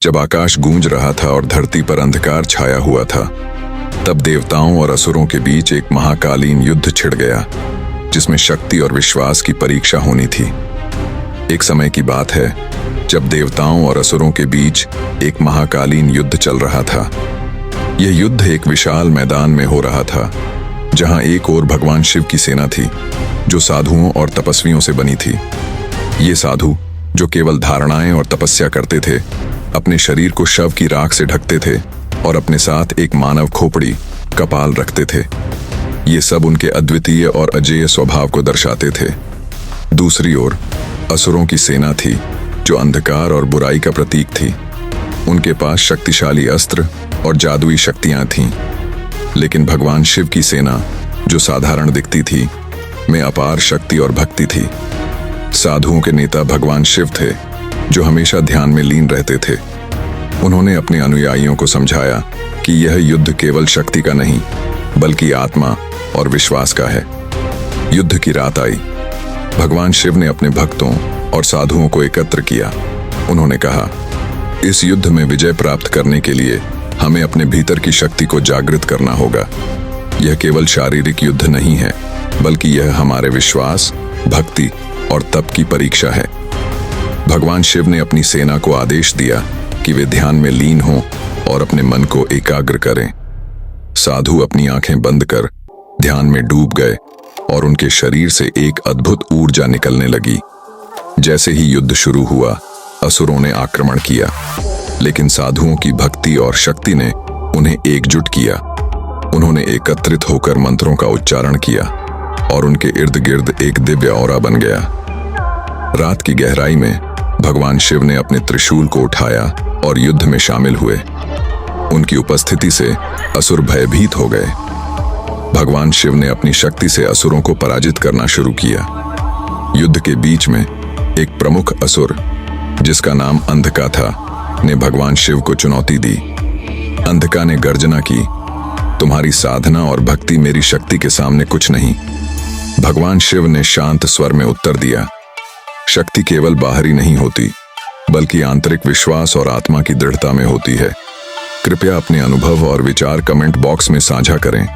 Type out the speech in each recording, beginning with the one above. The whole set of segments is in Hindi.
जब आकाश गूंज रहा था और धरती पर अंधकार छाया हुआ था, तब देवताओं और असुरों के बीच एक महाकालीन युद्ध छिड़ गया, जिसमें शक्ति और विश्वास की परीक्षा होनी थी। एक समय की बात है जब देवताओं और असुरों के बीच एक महाकालीन युद्ध चल रहा था। यह युद्ध एक विशाल मैदान में हो रहा था, जहां एक ओर भगवान शिव की सेना थी, जो साधुओं और तपस्वियों से बनी थी। ये साधु, जो केवल धारणाएं और तपस्या करते थे, अपने शरीर को शव की राख से ढकते थे और अपने साथ एक मानव खोपड़ी, कपाल रखते थे। ये सब उनके अद्वितीय और अजेय स्वभाव को दर्शाते थे। दूसरी ओर असुरों की सेना थी, जो अंधकार और बुराई का प्रतीक थी। उनके पास शक्तिशाली अस्त्र और जादुई शक्तियां थीं। लेकिन भगवान शिव की सेना, जो साधारण दिखती थी, में अपार शक्ति और भक्ति थी। साधुओं के नेता भगवान शिव थे, जो हमेशा ध्यान में लीन रहते थे। उन्होंने अपने अनुयायियों को समझाया कि यह युद्ध केवल शक्ति का नहीं, बल्कि आत्मा और विश्वास का है। युद्ध की रात आई। भगवान शिव ने अपने भक्तों और साधुओं को एकत्र किया। उन्होंने कहा, इस युद्ध में विजय प्राप्त करने के लिए हमें अपने भीतर की शक्ति को जागृत करना होगा। यह केवल शारीरिक युद्ध नहीं है, बल्कि यह हमारे विश्वास, भक्ति और तप की परीक्षा है। भगवान शिव ने अपनी सेना को आदेश दिया कि वे ध्यान में लीन हों और अपने मन को एकाग्र करें। साधु अपनी आंखें बंद कर ध्यान में डूब गए और उनके शरीर से एक अद्भुत ऊर्जा निकलने लगी। जैसे ही युद्ध शुरू हुआ, असुरों ने आक्रमण किया, लेकिन साधुओं की भक्ति और शक्ति ने उन्हें एकजुट किया। उन्होंने एकत्रित होकर मंत्रों का उच्चारण किया और उनके इर्द गिर्द एक दिव्य औरा बन गया। रात की गहराई में भगवान शिव ने अपने त्रिशूल को उठाया और युद्ध में शामिल हुए। उनकी उपस्थिति से असुर भयभीत हो गए। भगवान शिव ने अपनी शक्ति से असुरों को पराजित करना शुरू किया। युद्ध के बीच में एक प्रमुख असुर, जिसका नाम अंधका था, ने भगवान शिव को चुनौती दी। अंधका ने गर्जना की, तुम्हारी साधना और भक्ति मेरी शक्ति के सामने कुछ नहीं। भगवान शिव ने शांत स्वर में उत्तर दिया, शक्ति केवल बाहरी नहीं होती, बल्कि आंतरिक विश्वास और आत्मा की दृढ़ता में होती है। कृपया अपने अनुभव और विचार कमेंट बॉक्स में साझा करें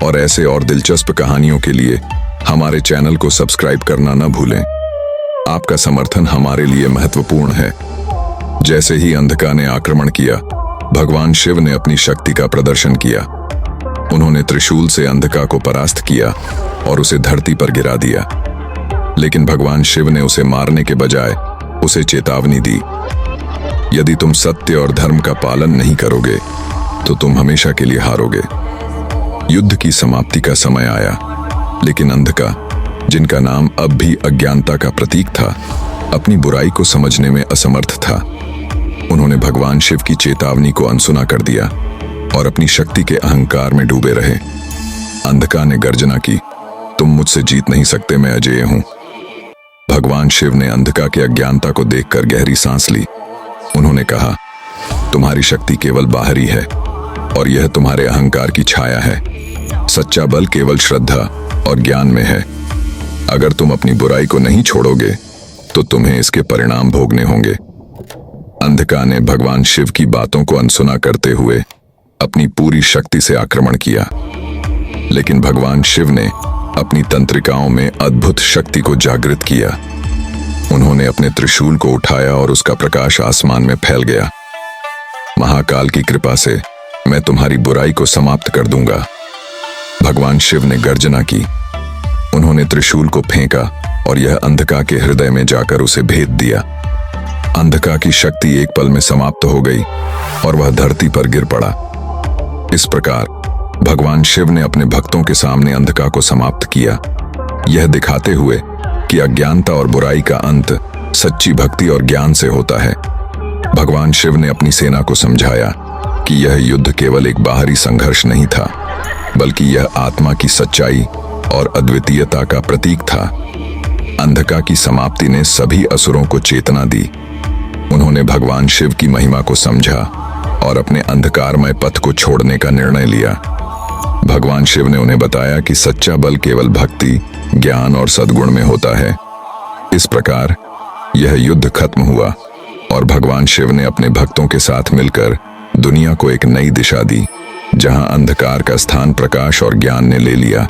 और ऐसे और दिलचस्प कहानियों के लिए हमारे चैनल को सब्सक्राइब करना न भूलें। आपका समर्थन हमारे लिए महत्वपूर्ण है। जैसे ही अंधका ने आक्रमण किया, भगवान शिव ने अपनी शक्ति का प्रदर्शन किया। उन्होंने त्रिशूल से अंधका को परास्त किया और उसे धरती पर गिरा दिया। लेकिन भगवान शिव ने उसे मारने के बजाय उसे चेतावनी दी, यदि तुम सत्य और धर्म का पालन नहीं करोगे तो तुम हमेशा के लिए हारोगे। युद्ध की समाप्ति का समय आया, लेकिन अंधका, जिनका नाम अब भी अज्ञानता का प्रतीक था, अपनी बुराई को समझने में असमर्थ था। उन्होंने भगवान शिव की चेतावनी को अनसुना कर दिया और अपनी शक्ति के अहंकार में डूबे रहे। अंधका ने गर्जना की, तुम मुझसे जीत नहीं सकते, मैं अजेय हूं। भगवान शिव ने अंधका के अज्ञानता को देखकर गहरी सांस ली। उन्होंने कहा, तुम्हारी शक्ति केवल बाहरी है और यह तुम्हारे अहंकार की छाया है। सच्चा बल केवल श्रद्धा और ज्ञान में है। अगर तुम अपनी बुराई को नहीं छोड़ोगे तो तुम्हें इसके परिणाम भोगने होंगे। अंधका ने भगवान शिव की बातों को अनसुना करते हुए अपनी पूरी शक्ति से आक्रमण किया, लेकिन भगवान शिव ने अपनी तंत्रिकाओं में अद्भुत शक्ति को जागृत किया। उन्होंने अपने त्रिशूल को उठाया और उसका प्रकाश आसमान में फैल गया। महाकाल की कृपा से मैं तुम्हारी बुराई को समाप्त कर दूंगा। भगवान शिव ने गर्जना की। उन्होंने त्रिशूल को फेंका और यह अंधका के हृदय में जाकर उसे भेद दिया। अंधका की शक्ति एक पल में समाप्त हो गई और वह धरती पर गिर पड़ा। इस प्रकार भगवान शिव ने अपने भक्तों के सामने अंधका को समाप्त किया, यह दिखाते हुए कि अज्ञानता और बुराई का अंत सच्ची भक्ति और ज्ञान से होता है। भगवान शिव ने अपनी सेना को समझाया कि यह युद्ध केवल एक बाहरी संघर्ष नहीं था, बल्कि यह आत्मा की सच्चाई और अद्वितीयता का प्रतीक था। अंधका की समाप्ति ने सभी असुरों को चेतना दी। उन्होंने भगवान शिव की महिमा को समझा और अपने अंधकारमय पथ को छोड़ने का निर्णय लिया। भगवान शिव ने उन्हें बताया कि सच्चा बल केवल भक्ति, ज्ञान और सद्गुण में होता है। इस प्रकार यह युद्ध खत्म हुआ और भगवान शिव ने अपने भक्तों के साथ मिलकर दुनिया को एक नई दिशा दी, जहां अंधकार का स्थान प्रकाश और ज्ञान ने ले लिया।